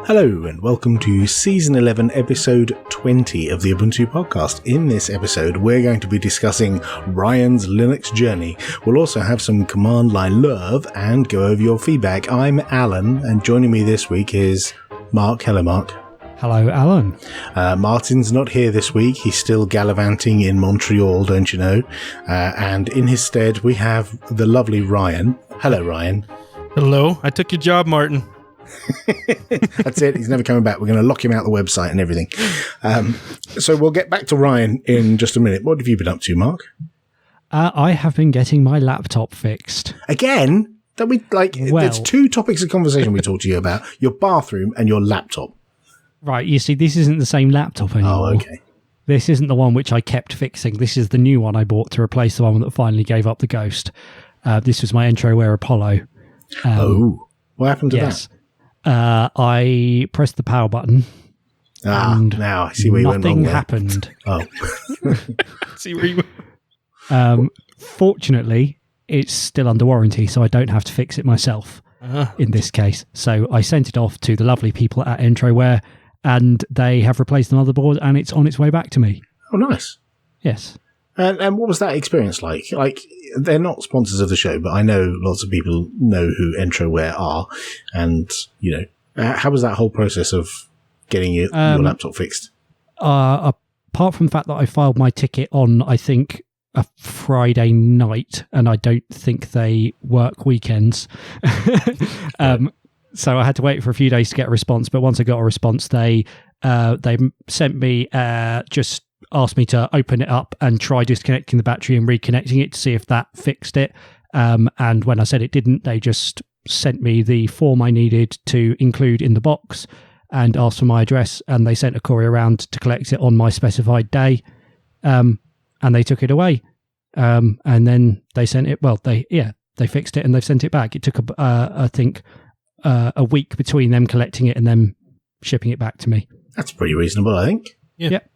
Hello and welcome to Season 11, Episode 20 of the Ubuntu podcast. In this episode, we're going to be discussing Ryan's Linux journey. We'll also have some command line love and go over your feedback. I'm Alan, and joining me this week is Mark. Hello, Mark. Hello, Alan. Martin's not here this week. He's still gallivanting in Montreal, don't you know? And in his stead, we have the lovely Ryan. Hello, Ryan. Hello. I took your job, Martin. That's it. He's never coming back. We're going to lock him out of the website and everything. So we'll get back to Ryan in just a minute. What have you been up to, Mark? I have been getting my laptop fixed. Again? There's two topics of conversation we talked to you about. Your bathroom and your laptop. Right. You see, this isn't the same laptop anymore. Oh, okay. This isn't the one which I kept fixing. This is the new one I bought to replace the one that finally gave up the ghost. This was my Entroware Apollo. What happened to that? I pressed the power button. And now I see where you went wrong. Nothing happened. Oh. See where you went. Fortunately, it's still under warranty, so I don't have to fix it myself in this case. So I sent it off to the lovely people at Entroware, and they have replaced the motherboard, and it's on its way back to me. Oh, nice. Yes. And what was that experience like? Like, they're not sponsors of the show, but I know lots of people know who Entroware are. And, you know, how was that whole process of getting your laptop fixed? Apart from the fact that I filed my ticket on, I think, a Friday night, and I don't think they work weekends. So I had to wait for a few days to get a response. But once I got a response, they sent me just asked me to open it up and try disconnecting the battery and reconnecting it to see if that fixed it. And when I said it didn't, they just sent me the form I needed to include in the box and asked for my address. And they sent a courier around to collect it on my specified day. And they took it away. And then they sent it. Well, they fixed it and they've sent it back. It took, I think, a week between them collecting it and them shipping it back to me. That's pretty reasonable, I think. Yeah. Yep.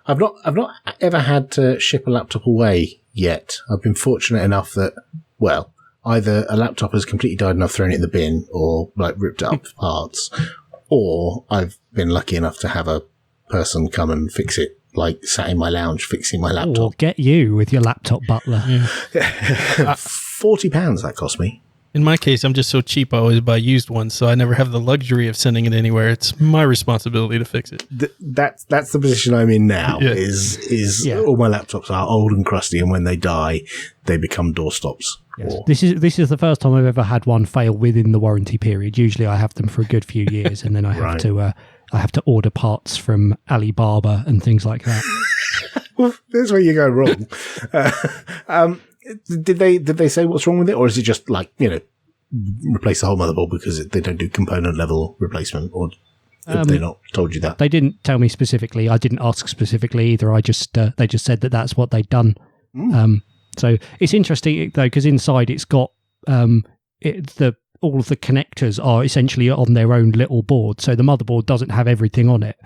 I've not ever had to ship a laptop away yet. I've been fortunate enough that, well, either a laptop has completely died and I've thrown it in the bin or like ripped it up for parts, or I've been lucky enough to have a person come and fix it, like sat in my lounge fixing my laptop. Or get you with your laptop butler. Yeah. £40 that cost me. In my case, I'm just so cheap, I always buy used ones, so I never have the luxury of sending it anywhere. It's my responsibility to fix it. That's the position I'm in now, Yeah. is all my laptops are old and crusty, and when they die, they become doorstops. Yes. This is the first time I've ever had one fail within the warranty period. Usually I have them for a good few years, and then I have to order parts from Alibaba and things like that. Well, that's where you go wrong. Did they say what's wrong with it, or is it just like, you know, replace the whole motherboard because they don't do component level replacement, or have they not told you that? They didn't tell me specifically. I didn't ask specifically either. They just said that that's what they'd done. So it's interesting though, because inside it's got all of the connectors are essentially on their own little board. So the motherboard doesn't have everything on it.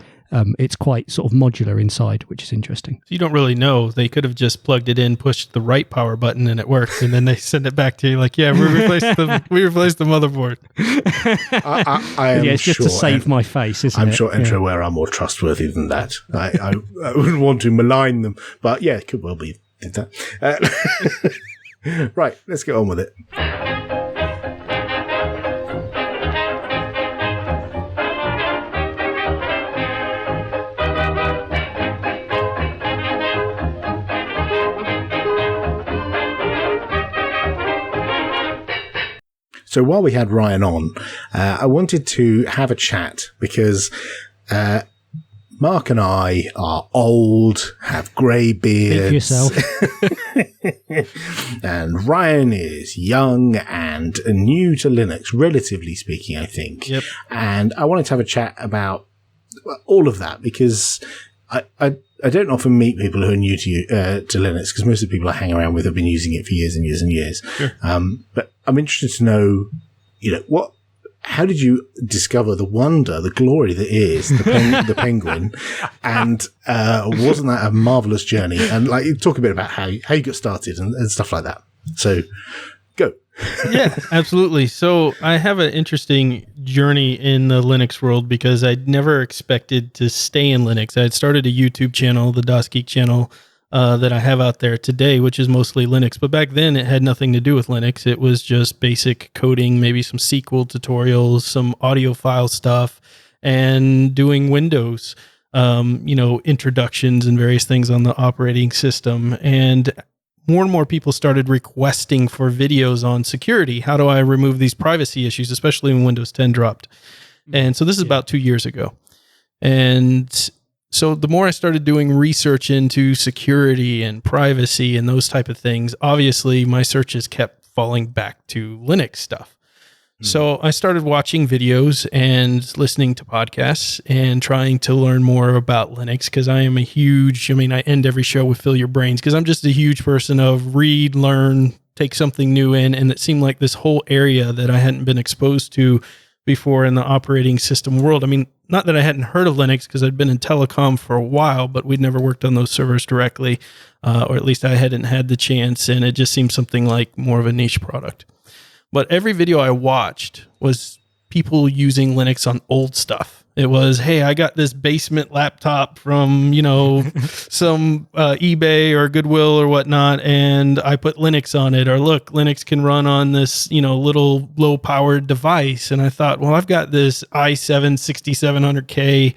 It's quite sort of modular inside, which is interesting. So you don't really know. They could have just plugged it in, pushed the right power button, and it worked. And then they send it back to you like, yeah, we replaced the motherboard. I am it's just sure, to save my face, isn't I'm it? sure Entroware are more trustworthy than that. I wouldn't want to malign them, but yeah, it could well be did that. Right, let's get on with it. So while we had Ryan on, I wanted to have a chat because Mark and I are old, have grey beards. And Ryan is young and new to Linux, relatively speaking, I think. Yep. And I wanted to have a chat about all of that because I don't often meet people who are new to Linux because most of the people I hang around with have been using it for years and years and years. Sure. But I'm interested to know, you know, how did you discover the wonder, the glory that is the penguin? And wasn't that a marvelous journey? And like, talk a bit about how you got started and stuff like that. So, go. Yeah, absolutely. So I have an interesting journey in the Linux world because I never expected to stay in Linux. I had started a YouTube channel, the DOS Geek channel, that I have out there today, which is mostly Linux. But back then, it had nothing to do with Linux. It was just basic coding, maybe some SQL tutorials, some audio file stuff, and doing Windows, introductions and various things on the operating system. And more people started requesting for videos on security. How do I remove these privacy issues, especially when Windows 10 dropped? And so this is about 2 years ago. And so the more I started doing research into security and privacy and those type of things, obviously my searches kept falling back to Linux stuff. So I started watching videos and listening to podcasts and trying to learn more about Linux because I end every show with fill your brains because I'm just a huge person of read, learn, take something new in. And it seemed like this whole area that I hadn't been exposed to before in the operating system world. I mean, not that I hadn't heard of Linux because I'd been in telecom for a while, but we'd never worked on those servers directly, or at least I hadn't had the chance. And it just seemed something like more of a niche product. But every video I watched was people using Linux on old stuff. It was, hey, I got this basement laptop from, some eBay or Goodwill or whatnot, and I put Linux on it. Or look, Linux can run on this, little low-powered device. And I thought, well, I've got this i7 6700K,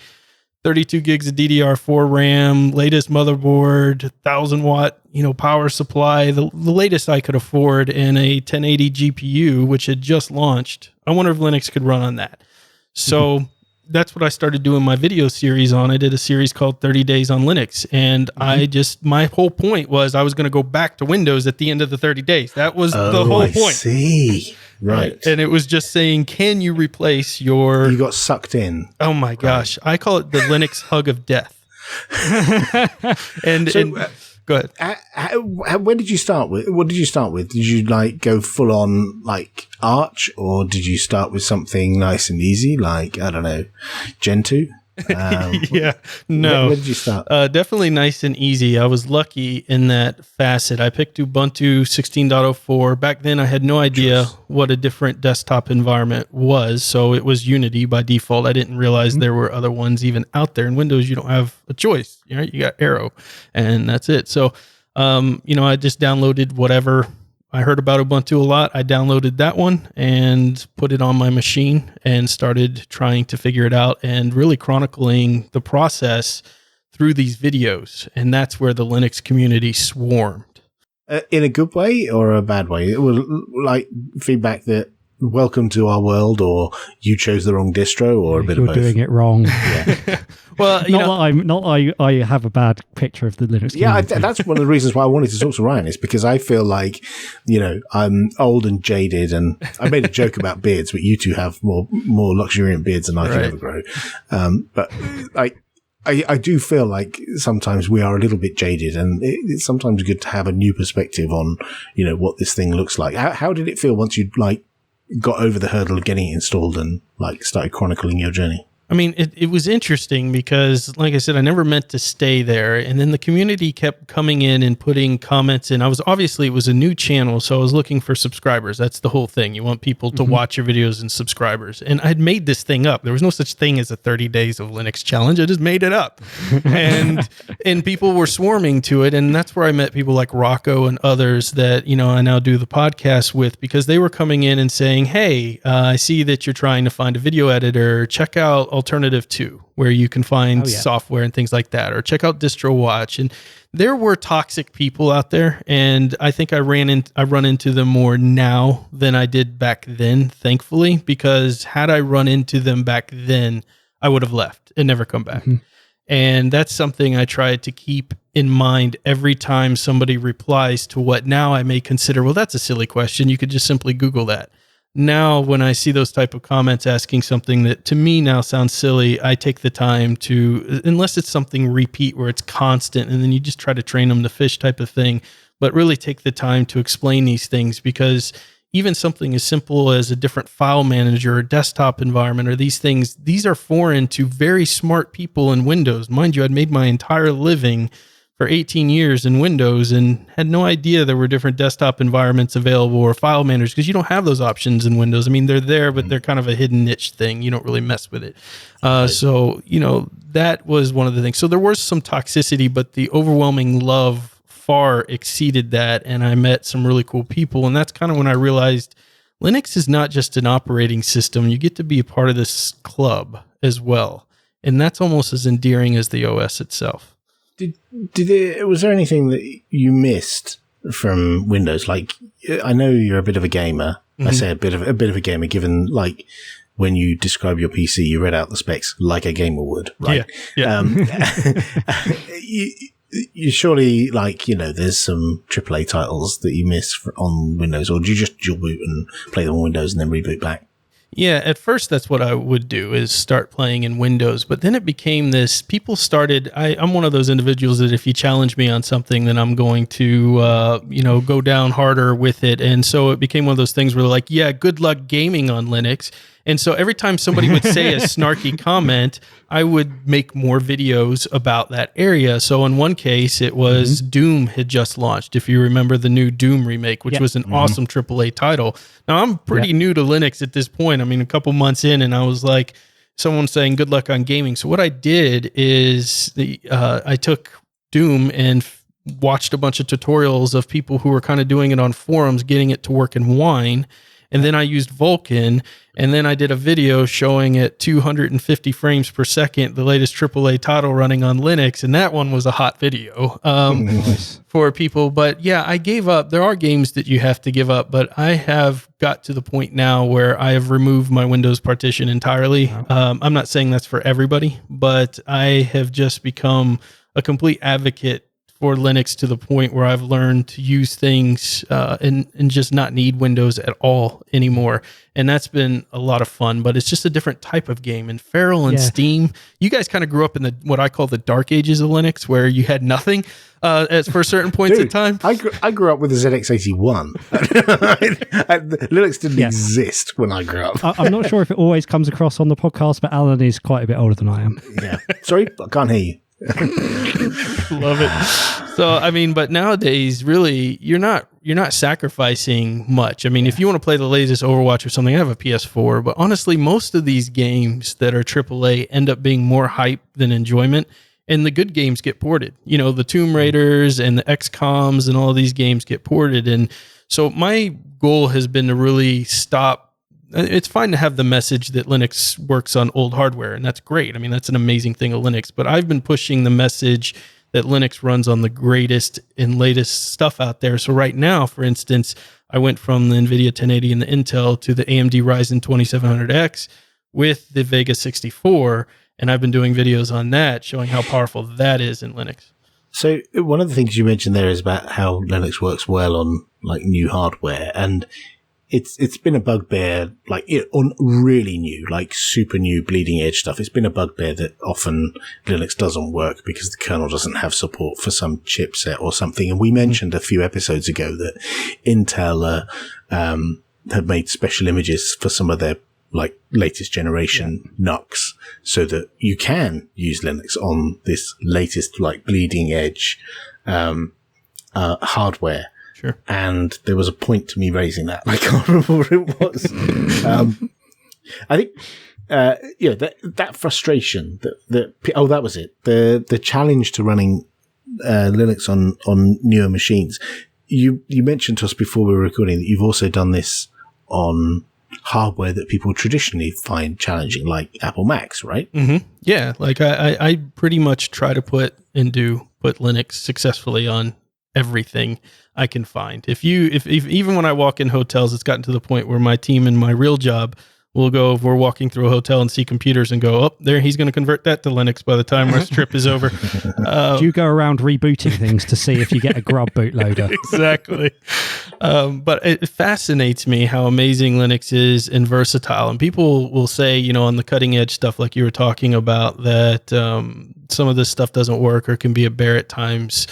32 gigs of DDR4 RAM, latest motherboard, 1,000-watt, power supply, the latest I could afford, and a 1080 GPU, which had just launched. I wonder if Linux could run on that. So that's what I started doing my video series on. I did a series called 30 Days on Linux. And my whole point was I was going to go back to Windows at the end of the 30 days. That was the whole point. I see. Right. And it was just saying, can you replace your... You got sucked in. Oh my gosh. I call it the Linux hug of death. Go ahead. When did you start with? What did you start with? Did you go full on Arch, or did you start with something nice and easy like, I don't know, Gentoo? Yeah, no. Where did you start? Definitely nice and easy. I was lucky in that facet. I picked Ubuntu 16.04. Back then, I had no idea what a different desktop environment was. So it was Unity by default. I didn't realize there were other ones even out there. In Windows, you don't have a choice. You got Arrow, and that's it. So, I just downloaded whatever. I heard about Ubuntu a lot. I downloaded that one and put it on my machine and started trying to figure it out and really chronicling the process through these videos. And that's where the Linux community swarmed. In a good way or a bad way? It was feedback that welcome to our world, or you chose the wrong distro, or a bit of both. You're doing it wrong. Yeah. Well, I have a bad picture of the Linux community. Yeah, that's one of the reasons why I wanted to talk to Ryan, is because I feel like, I'm old and jaded, and I made a joke about beards, but you two have more luxuriant beards than I can ever grow. But I do feel like sometimes we are a little bit jaded, and it's sometimes good to have a new perspective on, what this thing looks like. How did it feel once you'd got over the hurdle of getting it installed and started chronicling your journey? I mean, it was interesting because, like I said, I never meant to stay there. And then the community kept coming in and putting comments in. It was a new channel, so I was looking for subscribers. That's the whole thing. You want people to watch your videos and subscribers. And I'd made this thing up. There was no such thing as a 30 days of Linux challenge. I just made it up. And people were swarming to it. And that's where I met people like Rocco and others that, I now do the podcast with, because they were coming in and saying, hey, I see that you're trying to find a video editor. Check out Alternative 2, where you can find software and things like that, or check out DistroWatch. And there were toxic people out there, and I think I run into them more now than I did back then, thankfully, because had I run into them back then, I would have left and never come back. And that's something I try to keep in mind every time somebody replies to what now I may consider, well, that's a silly question. You could just simply Google that. Now, when I see those type of comments asking something that to me now sounds silly, I take the time to, unless it's something repeat where it's constant and then you just try to train them to fish type of thing, but really take the time to explain these things, because even something as simple as a different file manager or desktop environment or these things, these are foreign to very smart people in Windows. Mind you, I'd made my entire living for 18 years in Windows and had no idea there were different desktop environments available or file managers, because you don't have those options in Windows. I mean, they're there, but they're kind of a hidden niche thing. You don't really mess with it. So, that was one of the things. So there was some toxicity, but the overwhelming love far exceeded that. And I met some really cool people. And that's kind of when I realized Linux is not just an operating system. You get to be a part of this club as well. And that's almost as endearing as the OS itself. Was there anything that you missed from Windows? Like, I know you're a bit of a gamer. I say a bit of a gamer, given like when you describe your PC, you read out the specs like a gamer would, right? Yeah. You surely there's some AAA titles that you miss on Windows, or do you just dual boot and play them on Windows and then reboot back? Yeah, at first that's what I would do, is start playing in Windows. But then it became this, people started, I'm one of those individuals that if you challenge me on something, then I'm going to, go down harder with it. And so it became one of those things where like, yeah, good luck gaming on Linux. And so every time somebody would say a snarky comment, I would make more videos about that area. So in one case, it was Doom had just launched, if you remember the new Doom remake, which was an awesome AAA title. Now, I'm pretty new to Linux at this point. I mean, a couple months in, and I was like, someone saying good luck on gaming. So what I did is I took Doom and watched a bunch of tutorials of people who were kind of doing it on forums, getting it to work in Wine. And then I used Vulkan, and then I did a video showing at 250 frames per second, the latest AAA title running on Linux, and that one was a hot video for people. But yeah, I gave up. There are games that you have to give up, but I have got to the point now where I have removed my Windows partition entirely. I'm not saying that's for everybody, but I have just become a complete advocate for Linux to the point where I've learned to use things and just not need Windows at all anymore. And that's been a lot of fun, but it's just a different type of game. And Feral and Steam, you guys kind of grew up in what I call the dark ages of Linux, where you had nothing for certain points in time. I grew up with the ZX81. Linux didn't exist when I grew up. I'm not sure if it always comes across on the podcast, but Alan is quite a bit older than I am. Yeah. Sorry, I can't hear you. Love it. So, I mean, but nowadays, really, you're not sacrificing much. I mean, if you want to play the latest Overwatch or something, I have a PS4, but honestly, most of these games that are AAA end up being more hype than enjoyment, and the good games get ported. The Tomb Raiders and the XCOMs and all these games get ported. And so my goal has been to really stop. It's fine to have the message that Linux works on old hardware, and that's great. I mean, that's an amazing thing of Linux, but I've been pushing the message that Linux runs on the greatest and latest stuff out there. So right now, for instance, I went from the NVIDIA 1080 and the Intel to the AMD Ryzen 2700X with the Vega 64, and I've been doing videos on that, showing how powerful that is in Linux. So one of the things you mentioned there is about how Linux works well on like new hardware, and it's been a bugbear, like on really new, like super new bleeding edge stuff. It's been a bugbear that often Linux doesn't work because the kernel doesn't have support for some chipset or something. And we mentioned a few episodes ago that Intel have made special images for some of their like latest generation NUCs so that you can use Linux on this latest like bleeding edge hardware. Sure. And there was a point to me raising that. I can't remember what it was. I think, that frustration that was it. The challenge to running Linux on newer machines. You mentioned to us before we were recording that you've also done this on hardware that people traditionally find challenging, like Apple Macs, right? Mm-hmm. Yeah. Like I pretty much try to put Linux successfully on everything I can find. If even when I walk in hotels, it's gotten to the point where my team in my real job will go, if we're walking through a hotel and see computers and go, oh, there, he's going to convert that to Linux by the time our trip is over. Do you go around rebooting things to see if you get a grub bootloader? Exactly. But it fascinates me how amazing Linux is and versatile. And people will say, on the cutting edge stuff like you were talking about, that some of this stuff doesn't work or can be a bear at times.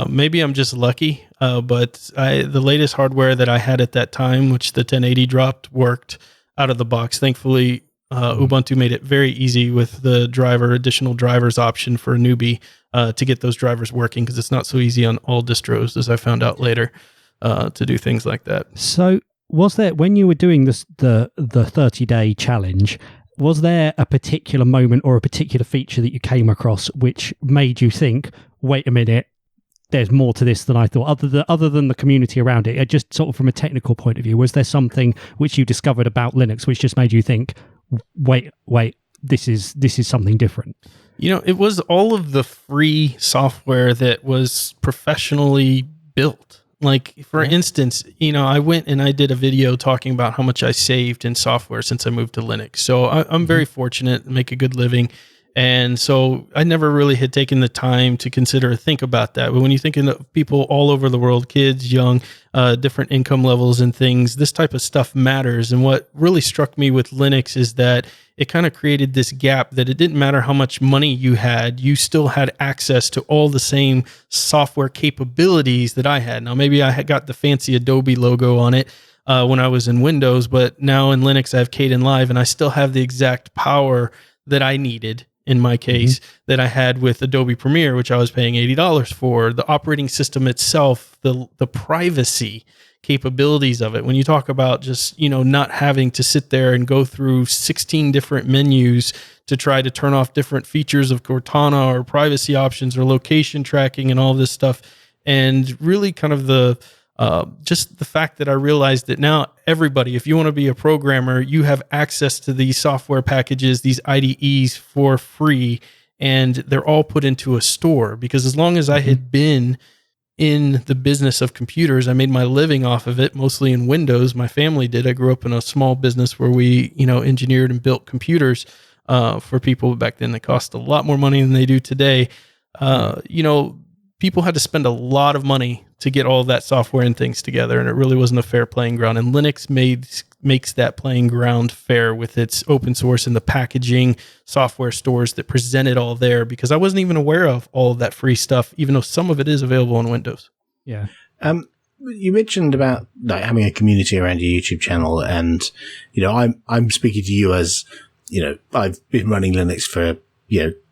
Maybe I'm just lucky, but the latest hardware that I had at that time, which the 1080 dropped, worked out of the box. Thankfully, Ubuntu made it very easy with the additional drivers option for a newbie to get those drivers working, because it's not so easy on all distros, as I found out later, to do things like that. So was there, when you were doing this, the 30-day challenge, was there a particular moment or a particular feature that you came across which made you think, wait a minute, there's more to this than I thought, other than the community around it? Just sort of from a technical point of view, was there something which you discovered about Linux which just made you think, wait, this is something different? It was all of the free software that was professionally built. Like, for instance, I went and I did a video talking about how much I saved in software since I moved to Linux. So I'm very fortunate, make a good living. And so I never really had taken the time to consider or think about that. But when you think of people all over the world, kids, young, different income levels and things, this type of stuff matters. And what really struck me with Linux is that it kind of created this gap that it didn't matter how much money you had, you still had access to all the same software capabilities that I had. Now, maybe I had got the fancy Adobe logo on it when I was in Windows, but now in Linux, I have Kdenlive, and I still have the exact power that I needed in my case, that I had with Adobe Premiere, which I was paying $80 for. The operating system itself, the privacy capabilities of it. When you talk about just, not having to sit there and go through 16 different menus to try to turn off different features of Cortana or privacy options or location tracking and all this stuff. And really kind of just the fact that I realized that now everybody, if you want to be a programmer, you have access to these software packages, these IDEs for free, and they're all put into a store. Because as long as I had been in the business of computers, I made my living off of it, mostly in Windows. My family did. I grew up in a small business where we, engineered and built computers for people. Back then, they cost a lot more money than they do today. People had to spend a lot of money to get all of that software and things together, and it really wasn't a fair playing ground. And Linux makes that playing ground fair with its open source and the packaging software stores that present it all there, because I wasn't even aware of all of that free stuff, even though some of it is available on Windows. Yeah. You mentioned about having a community around your YouTube channel, and I'm speaking to you as I've been running Linux for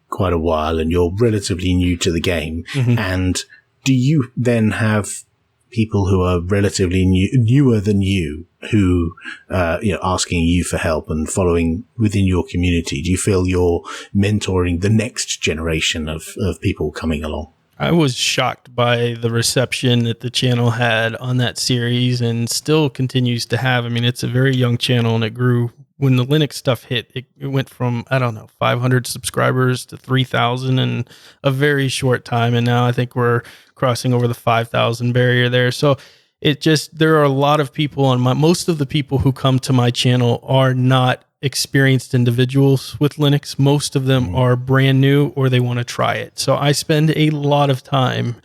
quite a while, and you're relatively new to the game. And do you then have people who are relatively newer than you who asking you for help and following within your community? Do you feel you're mentoring the next generation of people coming along? I was shocked by the reception that the channel had on that series, and still continues to have. I mean, it's a very young channel, and it grew. When the Linux stuff hit, it went from, 500 subscribers to 3,000 in a very short time. And now I think we're crossing over the 5,000 barrier there. So there are a lot of people on most of the people who come to my channel are not experienced individuals with Linux. Most of them are brand new, or they want to try it. So I spend a lot of time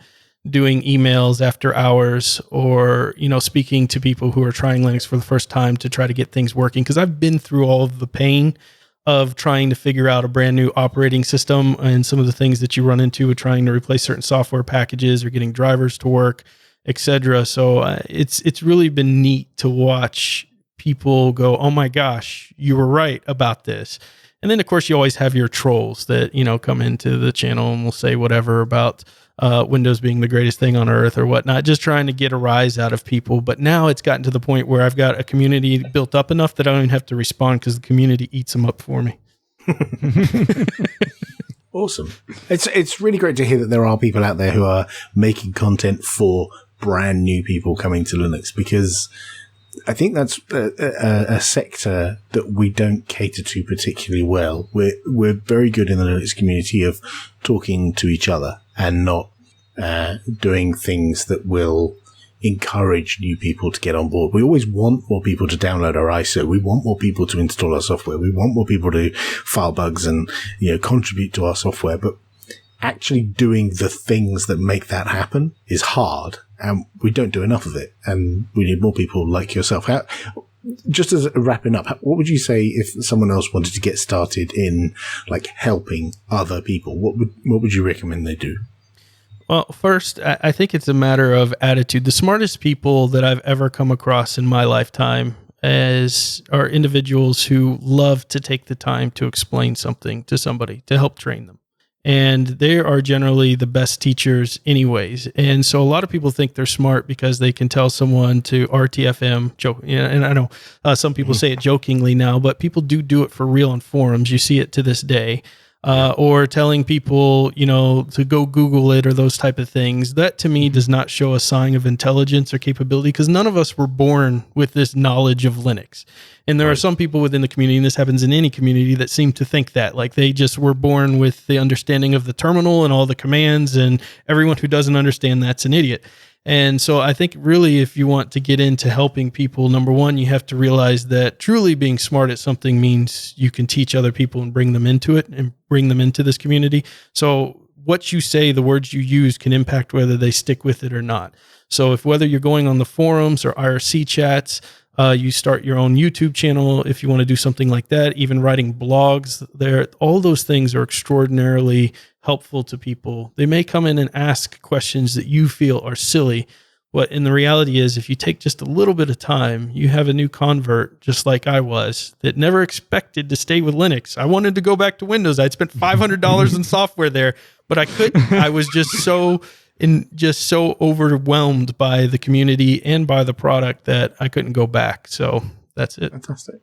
doing emails after hours, or speaking to people who are trying Linux for the first time to try to get things working, because I've been through all of the pain of trying to figure out a brand new operating system and some of the things that you run into with trying to replace certain software packages or getting drivers to work, etc. So it's really been neat to watch people go, oh my gosh, you were right about this. And then of course you always have your trolls that come into the channel and will say whatever about Windows being the greatest thing on earth or whatnot, just trying to get a rise out of people. But now it's gotten to the point where I've got a community built up enough that I don't even have to respond, because the community eats them up for me. Awesome. It's really great to hear that there are people out there who are making content for brand new people coming to Linux, because I think that's a sector that we don't cater to particularly well. We're very good in the Linux community of talking to each other and not doing things that will encourage new people to get on board. We always want more people to download our ISO. We want more people to install our software. We want more people to file bugs and contribute to our software. But actually doing the things that make that happen is hard, and we don't do enough of it. And we need more people like yourself. Just as a wrapping up, what would you say if someone else wanted to get started in helping other people? What would you recommend they do? Well, first, I think it's a matter of attitude. The smartest people that I've ever come across in my lifetime are individuals who love to take the time to explain something to somebody to help train them. And they are generally the best teachers anyways. And so a lot of people think they're smart because they can tell someone to RTFM, joke, and I know some people say it jokingly now, but people do it for real on forums. You see it to this day. Or telling people, to go Google it or those type of things. That to me does not show a sign of intelligence or capability, because none of us were born with this knowledge of Linux. And there are some people within the community, and this happens in any community, that seem to think that, like, they just were born with the understanding of the terminal and all the commands, and everyone who doesn't understand that's an idiot. And so I think really, if you want to get into helping people, number one, you have to realize that truly being smart at something means you can teach other people and bring them into it and bring them into this community. So what you say, the words you use, can impact whether they stick with it or not. So if whether you're going on the forums or IRC chats, you start your own YouTube channel, if you want to do something like that, even writing blogs there, all those things are extraordinarily helpful to people. They may come in and ask questions that you feel are silly, but in the reality is, if you take just a little bit of time, you have a new convert, just like I was, that never expected to stay with Linux. I wanted to go back to Windows. I'd spent $500 in software there, but I couldn't. I was just so overwhelmed by the community and by the product that I couldn't go back. So that's it. Fantastic.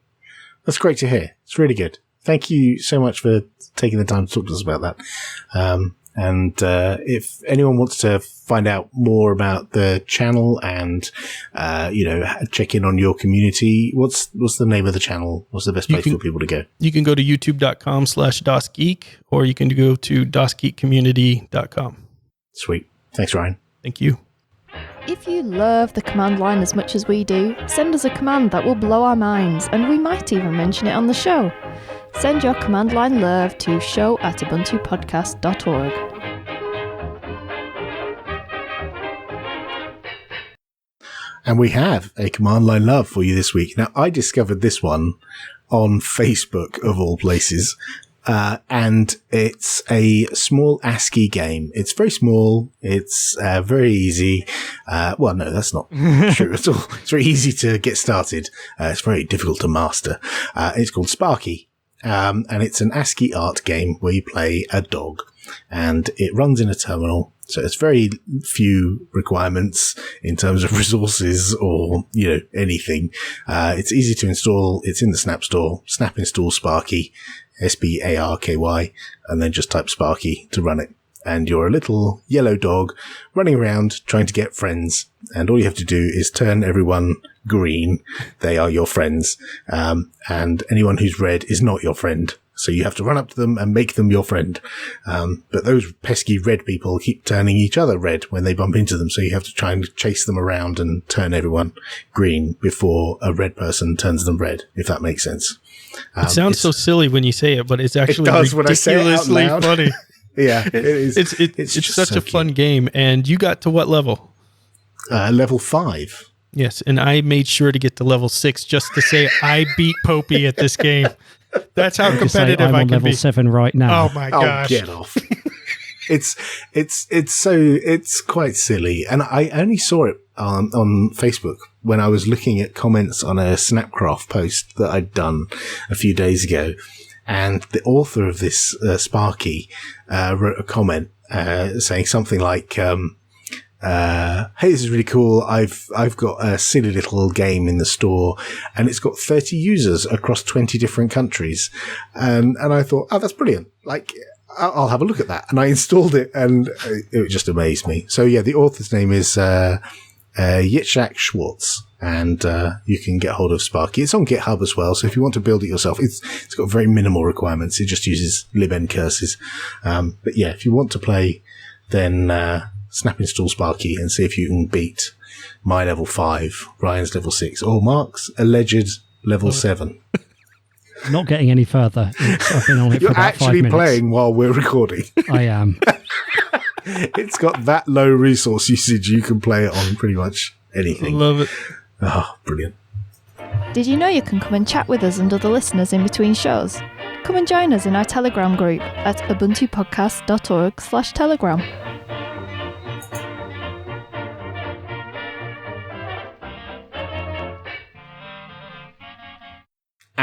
That's great to hear. It's really good. Thank you so much for taking the time to talk to us about that. And if anyone wants to find out more about the channel and, check in on your community, what's the name of the channel? What's the best place for people to go? You can go to youtube.com/DOSGeek, or you can go to DOSGeekCommunity.com. Sweet. Thanks, Ryan. Thank you. If you love the command line as much as we do, send us a command that will blow our minds, and we might even mention it on the show. Send your command line love to show@ubuntupodcast.org. And we have a command line love for you this week. Now, I discovered this one on Facebook, of all places. And it's a small ASCII game. It's very small. It's very easy. Well, no, that's not true at all. It's very easy to get started. It's very difficult to master. It's called Sparky. And it's an ASCII art game where you play a dog, and it runs in a terminal. So it's very few requirements in terms of resources or, anything. It's easy to install. It's in the Snap Store. Snap install Sparky. Sparky, and then just type Sparky to run it. And you're a little yellow dog running around trying to get friends. And all you have to do is turn everyone green. They are your friends. And anyone who's red is not your friend. So you have to run up to them and make them your friend. But those pesky red people keep turning each other red when they bump into them. So you have to try and chase them around and turn everyone green before a red person turns them red, if that makes sense. It sounds so silly when you say it, but it's actually ridiculously funny. Yeah, it is. It's such a fun game. And you got to what level? Level 5. Yes, and I made sure to get to level 6 just to say I beat Popey at this game. That's how competitive I'm I on can level be. 7 right now. Oh my gosh! Get off. It's quite silly, and I only saw it on Facebook when I was looking at comments on a Snapcraft post that I'd done a few days ago, and the author of this Sparky wrote a comment saying something like, "Hey, this is really cool. I've got a silly little game in the store, and it's got 30 users across 20 different countries." And I thought, oh, that's brilliant. Like, I'll have a look at that. And I installed it, and it just amazed me. So yeah, the author's name is Yitzhak Schwartz, and you can get hold of Sparky. It's on GitHub as well, so if you want to build it yourself, it's got very minimal requirements. It just uses libn curses. But yeah, if you want to play, then snap install Sparky and see if you can beat my level 5, Ryan's level 6, or Mark's alleged level 7. Not getting any further. I've been on it for about 5 minutes. You're actually playing while we're recording. I am. It's got that low resource usage, you can play it on pretty much anything. Love it. Oh, brilliant. Did you know you can come and chat with us and other listeners in between shows? Come and join us in our Telegram group at ubuntupodcast.org/telegram.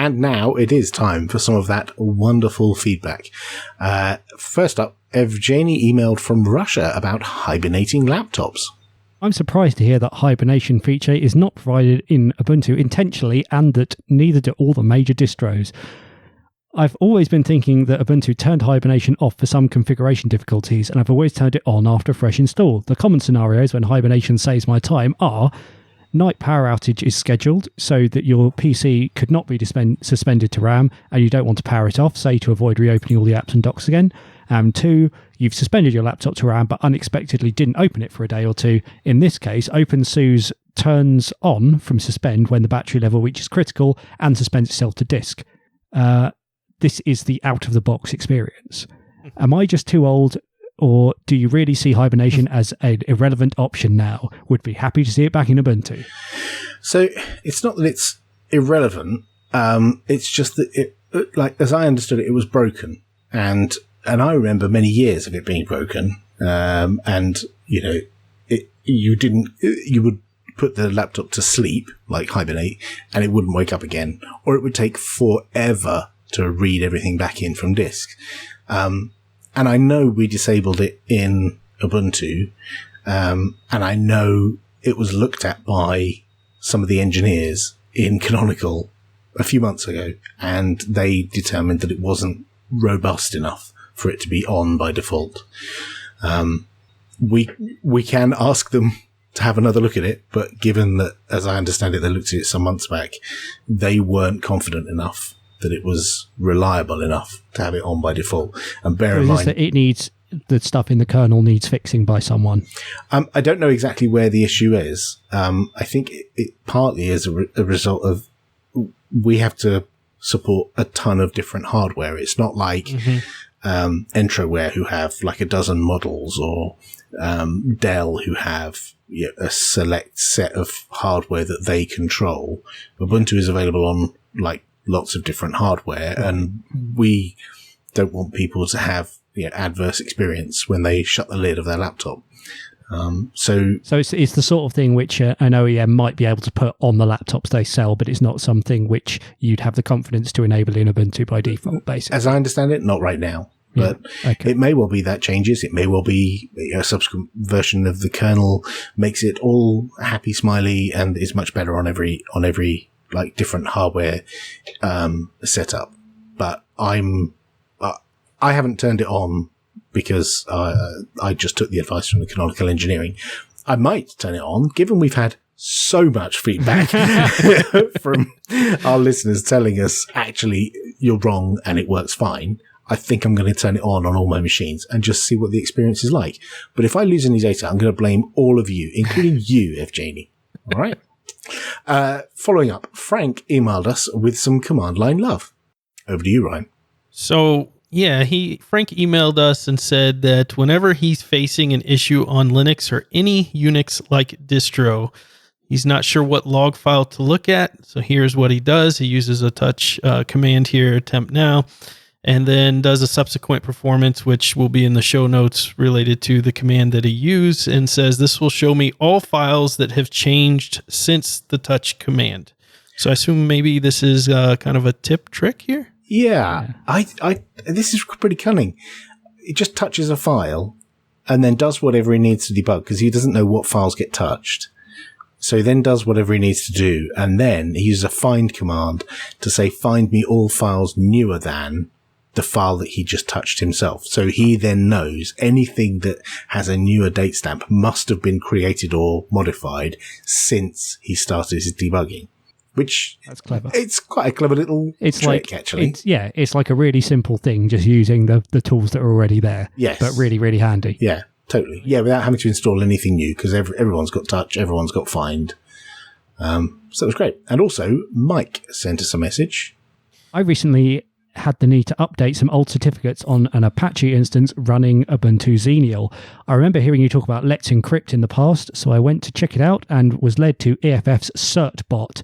And now it is time for some of that wonderful feedback. First up, Evgeny emailed from Russia about hibernating laptops. I'm surprised to hear that hibernation feature is not provided in Ubuntu intentionally and that neither do all the major distros. I've always been thinking that Ubuntu turned hibernation off for some configuration difficulties, and I've always turned it on after a fresh install. The common scenarios when hibernation saves my time are: night power outage is scheduled so that your PC could not be suspended to RAM and you don't want to power it off, say to avoid reopening all the apps and docs again. 2, you've suspended your laptop to RAM but unexpectedly didn't open it for a day or two. In this case, OpenSUSE turns on from suspend when the battery level reaches critical and suspends itself to disk. This is the out-of-the-box experience. Am I just too old, or do you really see hibernation as an irrelevant option now? Would be happy to see it back in Ubuntu. So it's not that it's irrelevant. It's just that it, like, as I understood it, it was broken. And I remember many years of it being broken. And, you would put the laptop to sleep, like hibernate, and it wouldn't wake up again. Or it would take forever to read everything back in from disk. And I know we disabled it in Ubuntu, and I know it was looked at by some of the engineers in Canonical a few months ago, and they determined that it wasn't robust enough for it to be on by default. We can ask them to have another look at it, but given that, as I understand it, they looked at it some months back, they weren't confident enough that it was reliable enough to have it on by default. And bear in mind that it needs, the stuff in the kernel needs fixing by someone. I don't know exactly where the issue is. I think it partly is a result of we have to support a ton of different hardware. It's not like Entroware, who have like a dozen models, or Dell, who have a select set of hardware that they control. Ubuntu is available on like lots of different hardware, and we don't want people to have adverse experience when they shut the lid of their laptop. So it's the sort of thing which an OEM might be able to put on the laptops they sell, but it's not something which you'd have the confidence to enable in Ubuntu by default, basically. As I understand it, not right now. But It may well be that changes. It may well be a subsequent version of the kernel makes it all happy, smiley, and is much better on every like different hardware setup. But I haven't turned it on because I just took the advice from the Canonical Engineering. I might turn it on, given we've had so much feedback from our listeners telling us, actually, you're wrong and it works fine. I think I'm going to turn it on all my machines and just see what the experience is like. But if I lose any data, I'm going to blame all of you, including you, Evgeny. All right? Following up, Frank emailed us with some command line love. Over to you, Ryan. So, yeah, Frank emailed us and said that whenever he's facing an issue on Linux or any Unix-like distro, he's not sure what log file to look at. So here's what he does. He uses a touch command here, temp now, and then does a subsequent performance, which will be in the show notes related to the command that he used, and says this will show me all files that have changed since the touch command. So I assume maybe this is kind of a tip trick here? Yeah. This is pretty cunning. It just touches a file and then does whatever he needs to debug, because he doesn't know what files get touched. So he then does whatever he needs to do, and then he uses a find command to say, find me all files newer than the file that he just touched himself. So he then knows anything that has a newer date stamp must have been created or modified since he started his debugging. Which, that's clever. It's quite a clever little trick, actually. It's like a really simple thing, just using the tools that are already there. Yes. But really, really handy. Yeah, totally. Yeah, without having to install anything new, because everyone's got touch, everyone's got find. So it was great. And also, Mike sent us a message. I recently had the need to update some old certificates on an Apache instance running Ubuntu Xenial. I remember hearing you talk about Let's Encrypt in the past, so I went to check it out and was led to EFF's certbot.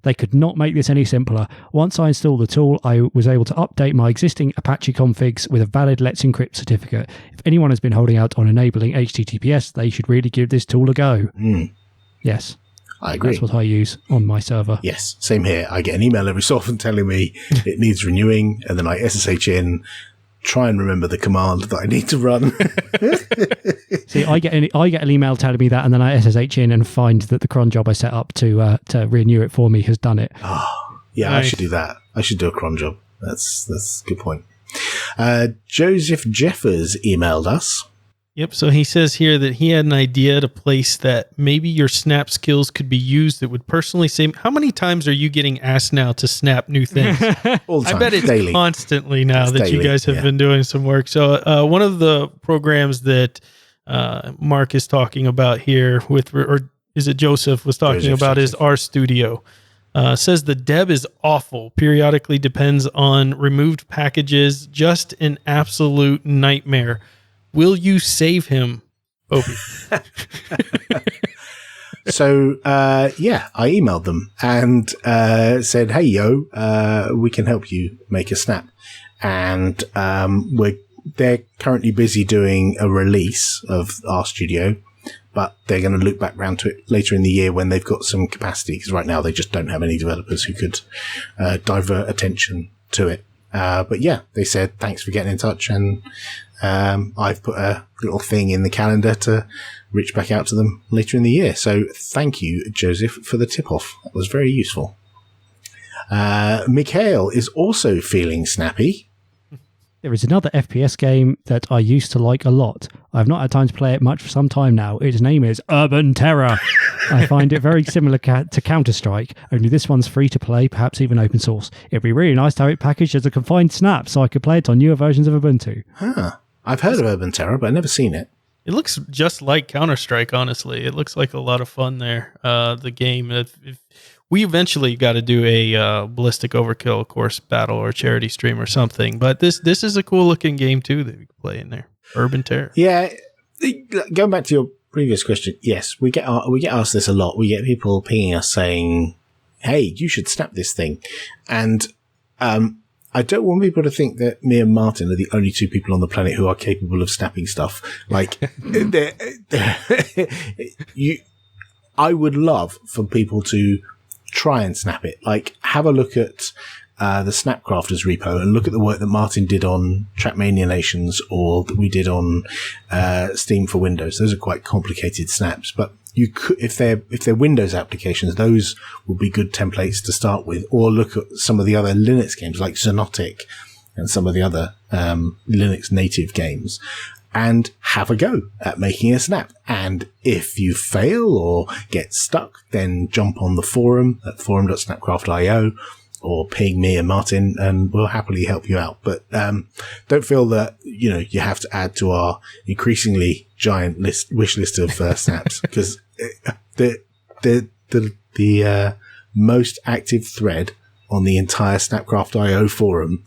They could not make this any simpler. Once I installed the tool, I was able to update my existing Apache configs with a valid Let's Encrypt certificate. If anyone has been holding out on enabling HTTPS, they should really give this tool a go. Yes. I agree. That's what I use on my server. Yes, same here. I get an email every so often telling me it needs renewing, and then I SSH in, try and remember the command that I need to run. See, I get an email telling me that, and then I SSH in and find that the cron job I set up to renew it for me has done it. Yeah, Nice. I should do that. I should do a cron job. That's a good point. Joseph Jeffers emailed us. Yep. So he says here that he had an idea at a place that maybe your snap skills could be used that would personally say, how many times are you getting asked now to snap new things? All the time. I bet it's daily. constantly now It's that you daily, guys have been doing some work. So one of the programs that Mark is talking about here or is it Joseph was talking about is RStudio. Says the deb is awful, periodically depends on removed packages, just an absolute nightmare. Will you save him, Opie? So, I emailed them and said, hey, we can help you make a snap. And they're currently busy doing a release of RStudio, but they're going to loop back round to it later in the year when they've got some capacity, because right now they just don't have any developers who could divert attention to it. But yeah, they said, thanks for getting in touch, and I've put a little thing in the calendar to reach back out to them later in the year. So thank you, Joseph, for the tip-off. That was very useful. Mikhail is also feeling snappy. There is another FPS game that I used to like a lot. I've not had time to play it much for some time now. Its name is Urban Terror. I find it very similar to Counter-Strike, only this one's free to play, perhaps even open source. It'd be really nice to have it packaged as a confined snap so I could play it on newer versions of Ubuntu. I've heard of Urban Terror, but I've never seen it. It looks just like Counter-Strike, honestly. It looks like a lot of fun there, the game. We eventually got to do a Ballistic Overkill, of course, battle or charity stream or something. But this is a cool-looking game, too, that we can play in there. Urban Terror. Yeah. Going back to your previous question, yes, we get asked this a lot. We get people pinging us saying, hey, you should snap this thing. And I don't want people to think that me and Martin are the only two people on the planet who are capable of snapping stuff. Like, I would love for people to try and snap it. Like, have a look at the Snapcrafters repo and look at the work that Martin did on Trackmania Nations, or that we did on Steam for Windows. Those are quite complicated snaps, but you could, if they're Windows applications, those would be good templates to start with. Or look at some of the other Linux games like Xonotic and some of the other Linux native games, and have a go at making a snap. And if you fail or get stuck, then jump on the forum at forum.snapcraft.io or ping me and Martin, and we'll happily help you out. But don't feel that you have to add to our increasingly giant wish list of snaps, because the most active thread on the entire Snapcraft.io forum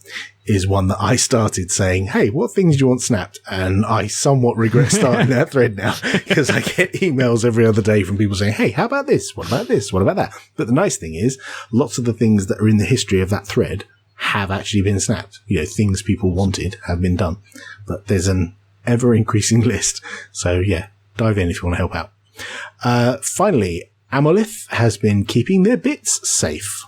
is one that I started saying, hey, what things do you want snapped? And I somewhat regret starting that thread now, because I get emails every other day from people saying, hey, how about this? What about this? What about that? But the nice thing is, lots of the things that are in the history of that thread have actually been snapped. Things people wanted have been done. But there's an ever increasing list. So yeah, dive in if you want to help out. Finally, Amolith has been keeping their bits safe.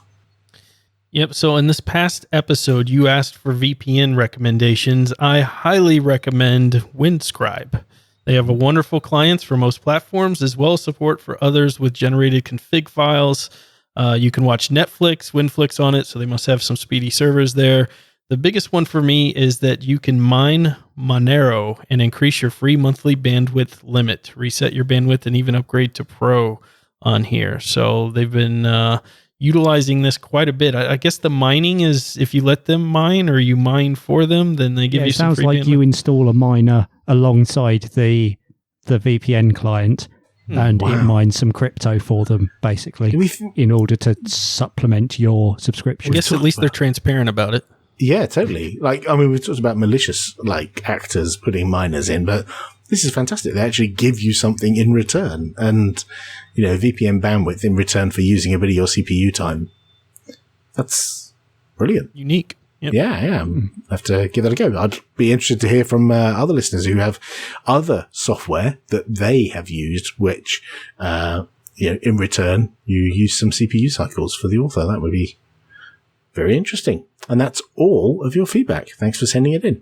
Yep. So in this past episode, you asked for VPN recommendations. I highly recommend Windscribe. They have a wonderful clients for most platforms, as well as support for others with generated config files. You can watch Netflix, Winflix on it, so they must have some speedy servers there. The biggest one for me is that you can mine Monero and increase your free monthly bandwidth limit, reset your bandwidth, and even upgrade to Pro on here. So they've been utilizing this quite a bit. I guess the mining is if you let them mine or you mine for them, then they give you some free bandwidth. It sounds like you install a miner alongside the VPN client, and it mines some crypto for them, basically, in order to supplement your subscription. I guess at least they're transparent about it. Yeah, totally. We talked about malicious actors putting miners in, but this is fantastic. They actually give you something in return, and VPN bandwidth in return for using a bit of your CPU time. That's brilliant. Unique. Yep. Yeah. I have to give that a go. I'd be interested to hear from other listeners who have other software that they have used, which in return, you use some CPU cycles for the author. That would be very interesting. And that's all of your feedback. Thanks for sending it in.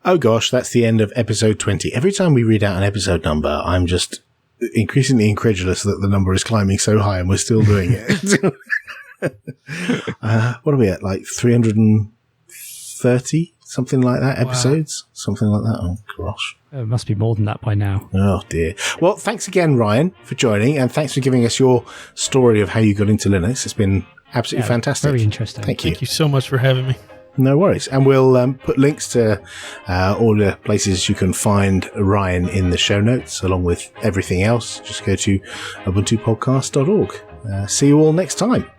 Oh gosh, that's the end of episode 20. Every time we read out an episode number, I'm just increasingly incredulous that the number is climbing so high and we're still doing it. What are we at? Like 330? Something like that, episodes? Wow. Something like that. Oh gosh. It must be more than that by now. Oh dear. Well, thanks again, Ryan, for joining, and thanks for giving us your story of how you got into Linux. It's been absolutely fantastic. Very interesting. Thank you. Thank you so much for having me. No worries. And we'll put links to all the places you can find Ryan in the show notes, along with everything else. Just go to ubuntupodcast.org. See you all next time.